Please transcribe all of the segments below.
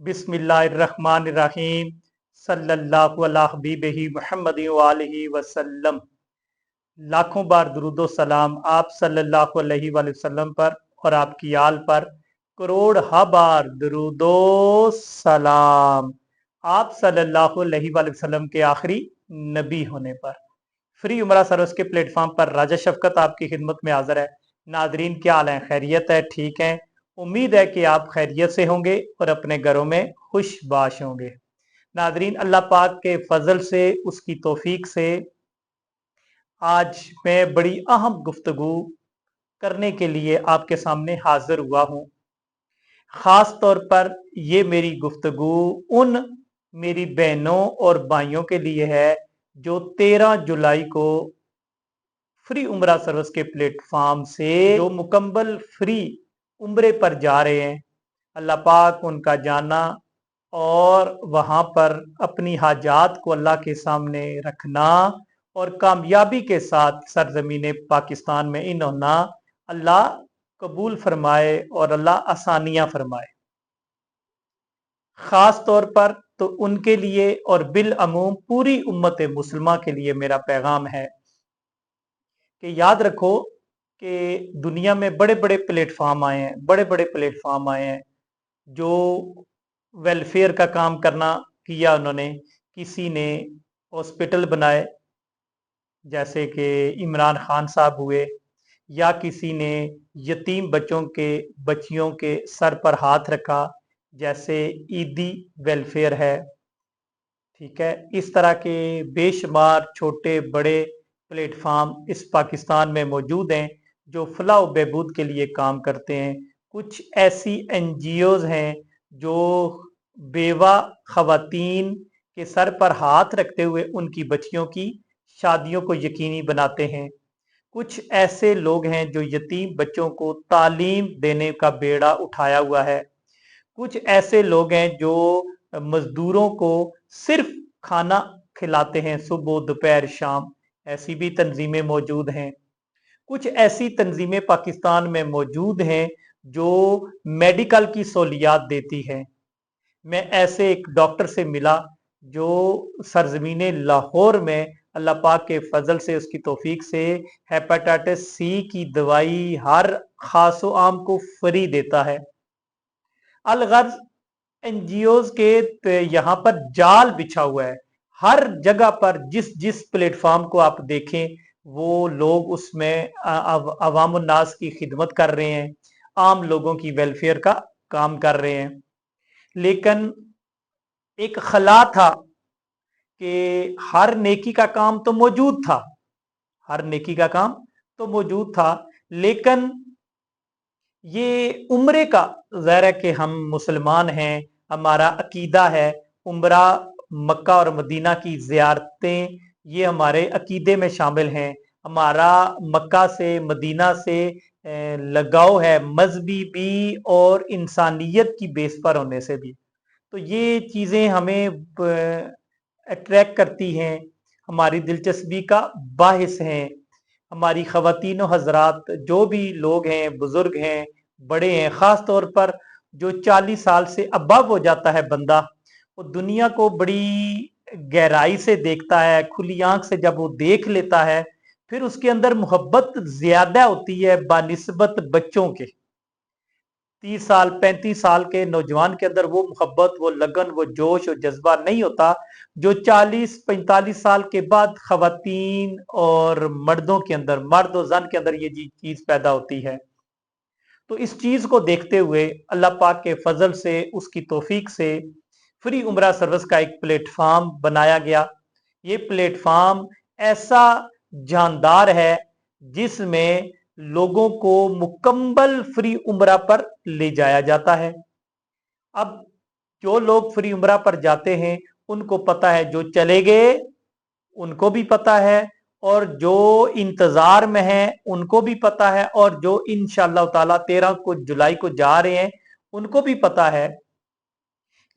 बिस्मिल्लाहिर्रहमानिर्रहीम सल्लल्लाहु अला हबीबिही मुहम्मद वालिही वसल्लम। लाखों बार दुरूदो सलाम आप सल्लल्लाहु अलैहि वसल्लम पर और आपकी आल पर करोड़ हा बार दुरूदो सलाम आप सल्लल्लाहु अलैहि वसल्लम के आखिरी नबी होने पर। फ्री उमरा सर्विस के प्लेटफॉर्म पर राजा शफकत आपकी खिदमत में हाजिर है। नाजरीन क्या हाल है? खैरियत है? ठीक है। उम्मीद है कि आप खैरियत से होंगे और अपने घरों में खुशबाश होंगे। नाजरीन अल्लाह पाक के फजल से, उसकी तौफीक से आज मैं बड़ी अहम गुफ्तगू करने के लिए आपके सामने हाजिर हुआ हूँ। ख़ास तौर पर ये मेरी गुफ्तगू उन मेरी बहनों और भाइयों के लिए है जो 13 जुलाई को फ्री उम्रा सर्विस के प्लेटफॉर्म से जो मुकम्मल फ्री उम्रे पर जा रहे हैं। अल्लाह पाक उनका जाना और वहाँ पर अपनी हाजात को अल्लाह के सामने रखना और कामयाबी के साथ सरजमीन पाकिस्तान में इन होना अल्लाह कबूल फरमाए और अल्लाह आसानियाँ फरमाए। ख़ास तौर पर तो उनके लिए और बिल अमूम पूरी उम्मत मुसलमा के लिए मेरा पैगाम है कि याद रखो कि दुनिया में बड़े बड़े प्लेटफार्म आए हैं, बड़े बड़े प्लेटफार्म आए हैं जो वेलफेयर का काम करना किया। उन्होंने किसी ने हॉस्पिटल बनाए जैसे कि इमरान खान साहब हुए, या किसी ने यतीम बच्चियों के सर पर हाथ रखा जैसे ईदी वेलफेयर है। ठीक है, इस तरह के बेशुमार छोटे बड़े प्लेटफार्म इस पाकिस्तान में मौजूद हैं जो फलाह व बहबूद के लिए काम करते हैं। कुछ ऐसी एनजीओज हैं जो बेवा खवातीन के सर पर हाथ रखते हुए उनकी बच्चियों की शादियों को यकीनी बनाते हैं। कुछ ऐसे लोग हैं जो यतीम बच्चों को तालीम देने का बेड़ा उठाया हुआ है। कुछ ऐसे लोग हैं जो मजदूरों को सिर्फ खाना खिलाते हैं सुबह दोपहर शाम। ऐसी भी तंजीमें मौजूद हैं। कुछ ऐसी तंजीमें पाकिस्तान में मौजूद हैं जो मेडिकल की सहूलियात देती हैं। मैं ऐसे एक डॉक्टर से मिला जो सरजमीन लाहौर में अल्लाह पाक के फजल से, उसकी तौफीक से हेपेटाइटिस सी की दवाई हर खास व आम को फ्री देता है। अलगर्ज एनजीओज के यहाँ पर जाल बिछा हुआ है। हर जगह पर जिस जिस प्लेटफॉर्म को आप देखें वो लोग उसमें अवाम उन्नास की खिदमत कर रहे हैं, आम लोगों की वेलफेयर का काम कर रहे हैं। लेकिन एक खला था कि हर नेकी का काम तो मौजूद था, हर नेकी का काम तो मौजूद था, लेकिन ये उम्रे का ज़ाहिर है कि हम मुसलमान हैं, हमारा अकीदा है उम्रा मक्का और मदीना की ज़ियारतें, ये हमारे अकीदे में शामिल हैं। हमारा मक्का से मदीना से लगाव है मजहबी भी और इंसानियत की बेस पर होने से भी। तो ये चीज़ें हमें अट्रैक्ट करती हैं, हमारी दिलचस्पी का बाहिस हैं। हमारी ख़वातीन हजरात जो भी लोग हैं, बुजुर्ग हैं, बड़े हैं, ख़ास तौर पर जो 40 साल से अबव हो जाता है बंदा, वो दुनिया को बड़ी गहराई से देखता है, खुली आंख से जब वो देख लेता है फिर उसके अंदर मोहब्बत ज्यादा होती है बानिस्बत बच्चों के। 30 साल 35 साल के नौजवान के अंदर वो मोहब्बत, वो लगन, वो जोश और जज्बा नहीं होता जो 40-45 साल के बाद खवातीन और मर्दों के अंदर, मर्द और जन के अंदर ये चीज पैदा होती है। तो इस चीज को देखते हुए अल्लाह पाक के फजल से, उसकी तौफीक से फ्री उम्रा सर्विस का एक प्लेटफॉर्म बनाया गया। ये प्लेटफॉर्म ऐसा जानदार है जिसमें लोगों को मुकम्मल फ्री उम्रा पर ले जाया जाता है। अब जो लोग फ्री उम्रा पर जाते हैं उनको पता है, जो चले गए उनको भी पता है, और जो इंतजार में है उनको भी पता है, और जो इंशाअल्लाह ताला 13 को जुलाई को जा रहे हैं उनको भी पता है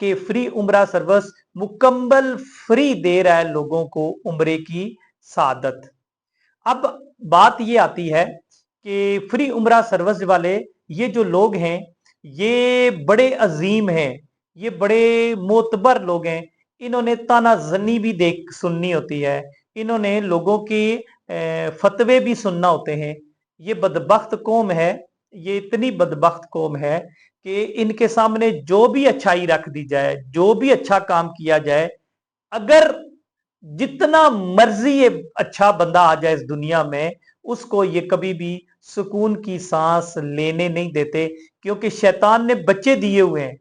कि फ्री उम्रा सर्विस मुकम्मल फ्री दे रहा है लोगों को उम्रे की सादत। अब बात ये आती है कि फ्री उम्रा सर्विस वाले ये जो लोग हैं ये बड़े अजीम हैं, ये बड़े मोतबर लोग हैं, इन्होंने ताना जनी भी देख सुननी होती है, इन्होंने लोगों की फतवे भी सुनना होते हैं। ये बदबख्त कौम है, ये इतनी बदबख्त कौम है कि इनके सामने जो भी अच्छाई रख दी जाए, जो भी अच्छा काम किया जाए, अगर जितना मर्जी ये अच्छा बंदा आ जाए इस दुनिया में, उसको ये कभी भी सुकून की सांस लेने नहीं देते, क्योंकि शैतान ने बच्चे दिए हुए हैं,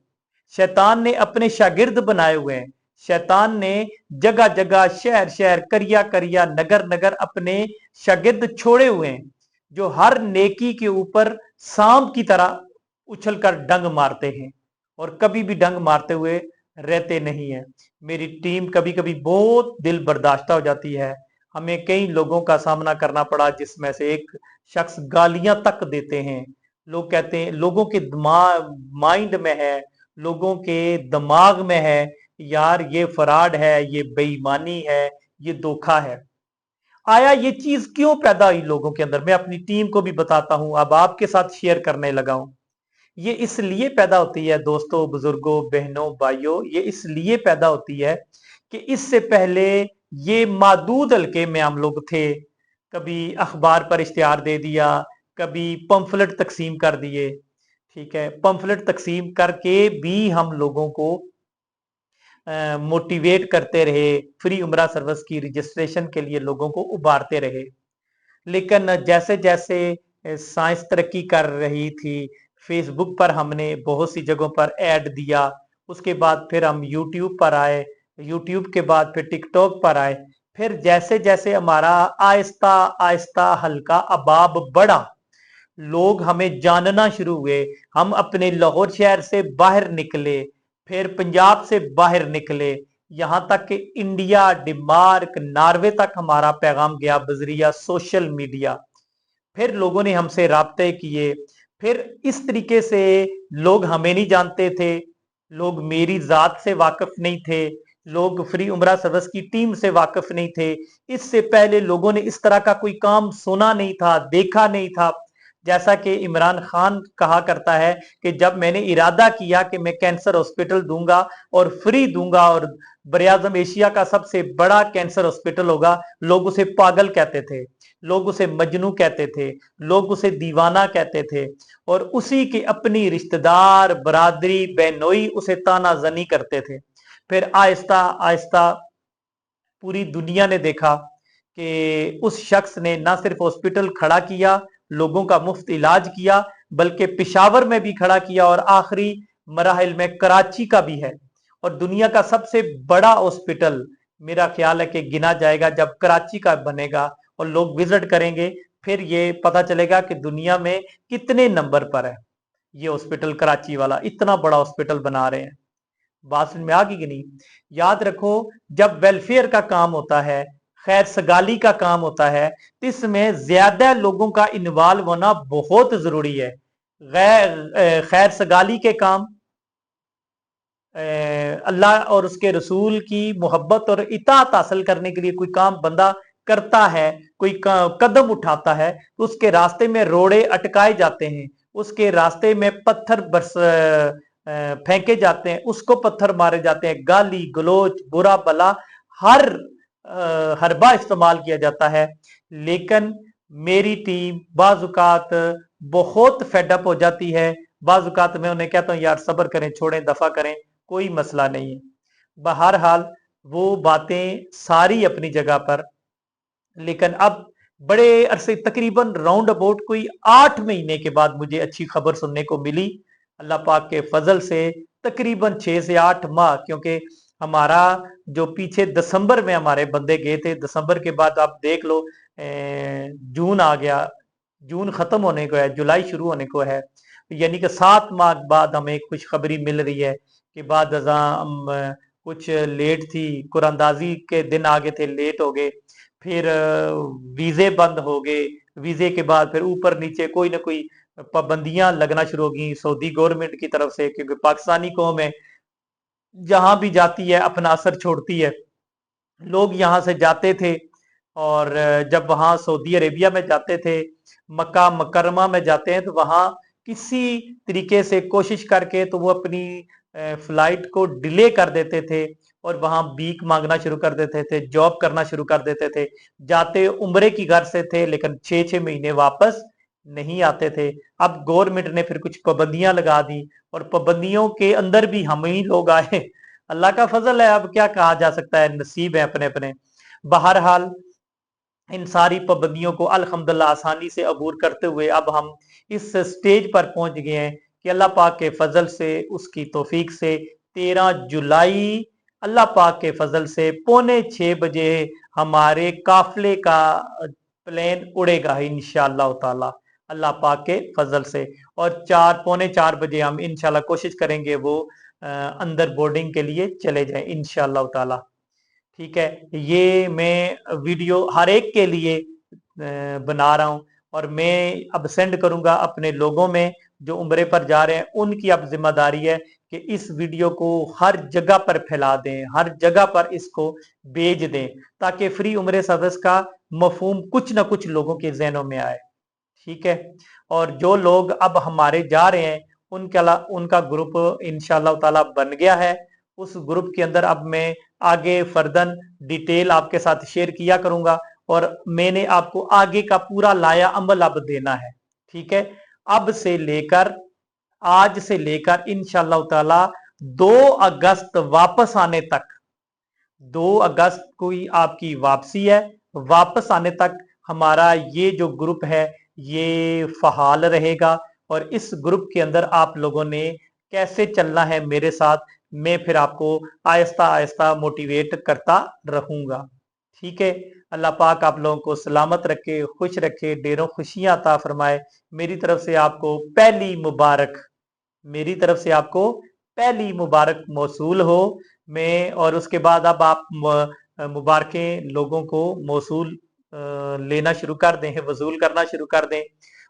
शैतान ने अपने शागिर्द बनाए हुए हैं, शैतान ने जगह जगह, शहर शहर, करिया करिया, नगर नगर अपने शागिर्द छोड़े हुए हैं, जो हर नेकी के ऊपर सांप की तरह उछलकर डंग मारते हैं और कभी भी डंग मारते हुए रहते नहीं है। मेरी टीम कभी कभी बहुत दिल बर्दाश्ता हो जाती है, हमें कई लोगों का सामना करना पड़ा, जिसमें से एक शख्स गालियां तक देते हैं। लोग कहते हैं, लोगों के दिमाग माइंड में है, लोगों के दिमाग में है, यार ये फ्रॉड है, ये बेईमानी है, ये धोखा है। आया ये चीज क्यों पैदा हुई लोगों के अंदर, मैं अपनी टीम को भी बताता हूं, अब आपके साथ शेयर करने लगा हूं। ये इसलिए पैदा होती है दोस्तों, बुजुर्गों, बहनों, भाइयों, ये इसलिए पैदा होती है कि इससे पहले ये मादूद हल्के में हम लोग थे, कभी अखबार पर इश्तिहार दे दिया, कभी पंफलेट तकसीम कर दिए, ठीक है, पंफलेट तकसीम करके भी हम लोगों को मोटिवेट करते रहे, फ्री उम्रा सर्विस की रजिस्ट्रेशन के लिए लोगों को उभारते रहे। लेकिन जैसे जैसे साइंस तरक्की कर रही थी, फेसबुक पर हमने बहुत सी जगहों पर ऐड दिया, उसके बाद फिर हम यूट्यूब पर आए, यूट्यूब के बाद फिर टिकटॉक पर आए, फिर जैसे जैसे हमारा आहिस्ता आहिस्ता हल्का अबाब बढ़ा, लोग हमें जानना शुरू हुए, हम अपने लाहौर शहर से बाहर निकले, फिर पंजाब से बाहर निकले, यहां तक कि इंडिया, डेनमार्क, नॉर्वे तक हमारा पैगाम गया बजरिया सोशल मीडिया। फिर लोगों ने हमसे राब्ते किए, फिर इस तरीके से लोग हमें नहीं जानते थे, लोग मेरी जात से वाकिफ नहीं थे, लोग फ्री उम्रा सर्विस की टीम से वाकिफ नहीं थे, इससे पहले लोगों ने इस तरह का कोई काम सुना नहीं था, देखा नहीं था। जैसा कि इमरान खान कहा करता है कि जब मैंने इरादा किया कि मैं कैंसर हॉस्पिटल दूंगा और फ्री दूंगा और बरआज़म एशिया का सबसे बड़ा कैंसर हॉस्पिटल होगा, लोग उसे पागल कहते थे, लोग उसे मजनू कहते थे, लोग उसे दीवाना कहते थे, और उसी के अपनी रिश्तेदार, बरादरी, बहनोई उसे ताना जनी करते थे। फिर आहिस्ता आहिस्ता पूरी दुनिया ने देखा कि उस शख्स ने ना सिर्फ हॉस्पिटल खड़ा किया, लोगों का मुफ्त इलाज किया, बल्कि पिशावर में भी खड़ा किया और आखिरी मराहिल में कराची का भी है। और दुनिया का सबसे बड़ा हॉस्पिटल मेरा ख्याल है कि गिना जाएगा जब कराची का बनेगा और लोग विजिट करेंगे, फिर ये पता चलेगा कि दुनिया में कितने नंबर पर है ये हॉस्पिटल, कराची वाला इतना बड़ा हॉस्पिटल बना रहे हैं। बात समझ में आ गई कि नहीं? याद रखो, जब वेलफेयर का काम होता है, खैर सगाली का काम होता है, तो इसमें ज्यादा लोगों का इन्वॉल्व होना बहुत जरूरी है। खैर सगाली के काम, अल्लाह और उसके रसूल की मोहब्बत और इताअत हासिल करने के लिए कोई काम बंदा करता है, कोई कदम उठाता है, तो उसके रास्ते में रोड़े अटकाए जाते हैं, उसके रास्ते में पत्थर बरस फेंके जाते हैं, उसको पत्थर मारे जाते हैं, गाली गलोच, बुरा भला, हर हरबा इस्तेमाल किया जाता है। लेकिन मेरी टीम बाजुकात बहुत फेडअप हो जाती है, बाजुकात मैं उन्हें कहता हूँ यार सब्र करें, छोड़ें, दफा करें, कोई मसला नहीं है। बहरहाल वो बातें सारी अपनी जगह पर, लेकिन अब बड़े अरसे, तकरीबन राउंड अबाउट कोई 8 महीने के बाद मुझे अच्छी खबर सुनने को मिली, अल्लाह पाक के फजल से, तकरीबन 6 से 8 माह, क्योंकि हमारा जो पीछे दिसंबर में हमारे बंदे गए थे, दिसंबर के बाद आप देख लो जून आ गया, जून खत्म होने को है, जुलाई शुरू होने को है, यानी कि 7 माह बाद हमें खुशखबरी मिल रही है कि बाद हम कुछ लेट थी, कुरानंदाजी के दिन आगे थे, लेट हो गए, फिर वीजे बंद हो गए, वीजे के बाद फिर ऊपर नीचे कोई ना कोई पाबंदियां लगना शुरू हो गई सऊदी गवर्नमेंट की तरफ से, क्योंकि पाकिस्तानी कौम है, जहां भी जाती है अपना असर छोड़ती है। लोग यहां से जाते थे और जब वहां सऊदी अरेबिया में जाते थे, मक्का मुकरमा में जाते हैं, तो वहां किसी तरीके से कोशिश करके तो वो अपनी फ्लाइट को डिले कर देते थे और वहां भीख मांगना शुरू कर देते थे, जॉब करना शुरू कर देते थे। जाते उम्रे की घर से थे लेकिन 6-6 महीने वापस नहीं आते थे। अब गवर्नमेंट ने फिर कुछ पाबंदियां लगा दी और पाबंदियों के अंदर भी हम ही लोग आए। अल्लाह का फजल है, अब क्या कहा जा सकता है, नसीब है अपने अपने। बहरहाल इन सारी पाबंदियों को अल्हम्दुलिल्लाह आसानी से अबूर करते हुए अब हम इस स्टेज पर पहुंच गए हैं कि अल्लाह पाक के फजल से, उसकी तौफीक से 13 जुलाई अल्लाह पाक के फजल से 5:45 बजे हमारे काफिले का प्लेन उड़ेगा इंशाअल्लाह ताला, अल्लाह पाक के फजल से। और 4 पौने 4 बजे हम इंशाअल्लाह कोशिश करेंगे वो अंदर बोर्डिंग के लिए चले जाएं इंशाअल्लाह ताला। ठीक है, ये मैं वीडियो हर एक के लिए बना रहा हूं और मैं अब सेंड करूंगा अपने लोगों में जो उम्रे पर जा रहे हैं। उनकी अब जिम्मेदारी है कि इस वीडियो को हर जगह पर फैला दें, हर जगह पर इसको भेज दें, ताकि फ्री उम्रे सर्विस का मफहूम कुछ ना कुछ लोगों के जहनों में आए। ठीक है, और जो लोग अब हमारे जा रहे हैं उनका ग्रुप इंशाअल्लाह ताला बन गया है। उस ग्रुप के अंदर अब मैं आगे फर्दन डिटेल आपके साथ शेयर किया करूंगा और मैंने आपको आगे का पूरा लाया अमल अब देना है। ठीक है, अब से लेकर आज से लेकर इंशाअल्लाह ताला 2 अगस्त वापस आने तक, 2 अगस्त को ही आपकी वापसी है। वापस आने तक हमारा ये जो ग्रुप है ये फहाल रहेगा और इस ग्रुप के अंदर आप लोगों ने कैसे चलना है मेरे साथ, मैं फिर आपको आहिस्ता आहिस्ता मोटिवेट करता रहूंगा। ठीक है, अल्लाह पाक आप लोगों को सलामत रखे, खुश रखे, ढेरों खुशियां अता फरमाए। मेरी तरफ से आपको पहली मुबारक, मेरी तरफ से आपको पहली मुबारक मौसूल हो। मैं और उसके बाद अब आप मुबारकें लोगों को मौसूल लेना शुरू कर दें, वसूल करना शुरू कर दें।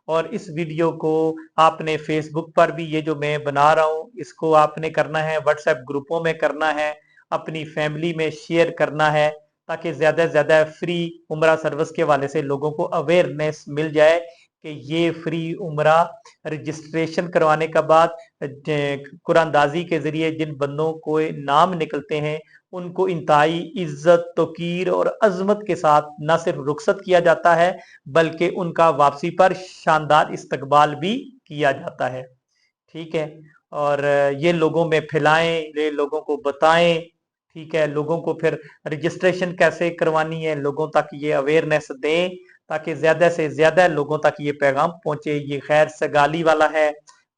और इस वीडियो को आपने फेसबुक पर भी, ये जो मैं बना रहा हूँ इसको आपने करना है, व्हाट्सएप ग्रुपों में करना है, अपनी फैमिली में शेयर करना है, ताकि ज्यादा से ज्यादा फ्री उम्रा सर्विस के हवाले से लोगों को अवेयरनेस मिल जाए कि ये फ्री उम्रा रजिस्ट्रेशन करवाने के बाद कुरानदाजी के जरिए जिन बंदों को नाम निकलते हैं उनको इंतहाई इज्जत, तौकीर और अजमत के साथ न सिर्फ रुखसत किया जाता है बल्कि उनका वापसी पर शानदार इस्तकबाल भी किया जाता है। ठीक है, और ये लोगों में फैलाएं, ये लोगों को बताएं। ठीक है, लोगों को फिर रजिस्ट्रेशन कैसे करवानी है लोगों तक ये अवेयरनेस दें, ताकि ज्यादा से ज्यादा लोगों तक ये पैगाम पहुंचे। ये खैर सगाली वाला है,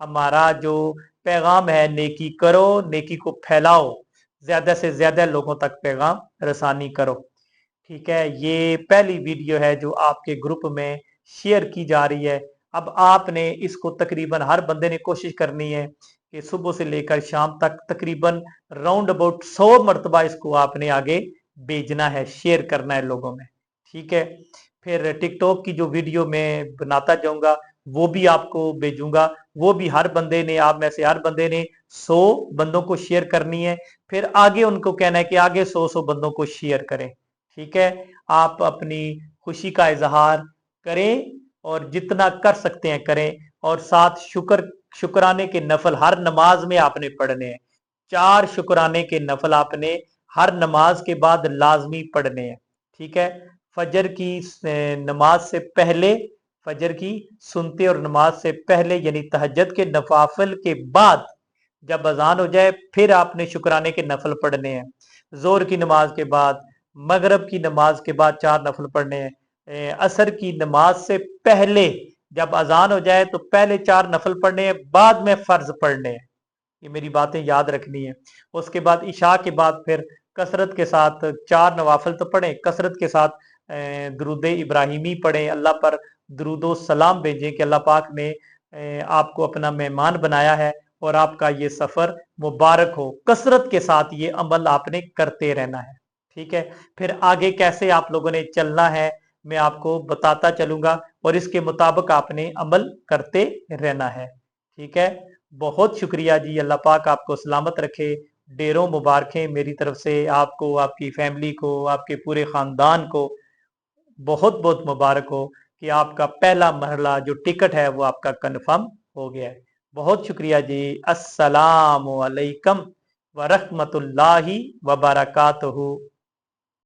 हमारा जो पैगाम है नेकी करो, नेकी को फैलाओ, ज्यादा से ज्यादा लोगों तक पैगाम रसानी करो। ठीक है, ये पहली वीडियो है जो आपके ग्रुप में शेयर की जा रही है। अब आपने इसको तकरीबन हर बंदे ने कोशिश करनी है कि सुबह से लेकर शाम तक तकरीबन राउंड अबाउट 100 मरतबा इसको आपने आगे भेजना है, शेयर करना है लोगों में। ठीक है, फिर टिकटॉक की जो वीडियो मैं बनाता जाऊंगा वो भी आपको भेजूंगा, वो भी हर बंदे ने, आप में से हर बंदे ने 100 बंदों को शेयर करनी है। फिर आगे उनको कहना है कि आगे 100 बंदों को शेयर करें। ठीक है, आप अपनी खुशी का इजहार करें और जितना कर सकते हैं करें, और साथ शुक्राने के नफल हर नमाज में आपने पढ़ने हैं। 4 शुक्राने के नफल आपने हर नमाज के बाद लाजमी पढ़ने हैं। ठीक है, फजर की नमाज से पहले, फजर की सुनते और नमाज से पहले यानी तहज्जुद के नवाफिल के बाद जब अजान हो जाए फिर आपने शुक्राने के नफल पढ़ने हैं। जोर की नमाज के बाद, मगरब की नमाज के बाद 4 नफल पढ़ने हैं। असर की नमाज से पहले जब अजान हो जाए तो पहले 4 नफल पढ़ने हैं, बाद में फर्ज पढ़ने हैं। ये मेरी बातें याद रखनी है। उसके बाद इशा के बाद फिर कसरत के साथ 4 नवाफिल तो पढ़े, कसरत के साथ दरूद इब्राहिमी पढ़े, अल्लाह पर दरूदो सलाम भेजें कि अल्लाह पाक ने आपको अपना मेहमान बनाया है और आपका ये सफर मुबारक हो। कसरत के साथ ये अमल आपने करते रहना है। ठीक है, फिर आगे कैसे आप लोगों ने चलना है मैं आपको बताता चलूंगा और इसके मुताबिक आपने अमल करते रहना है। ठीक है, बहुत शुक्रिया जी, अल्लाह पाक आपको सलामत रखे। ढेरों मुबारकें मेरी तरफ से आपको, आपकी फैमिली को, आपके पूरे खानदान को बहुत बहुत मुबारक हो कि आपका पहला मरहला जो टिकट है वो आपका कंफर्म हो गया है। بہت شکریہ جی، السلام علیکم ورحمۃ اللہ وبرکاتہ۔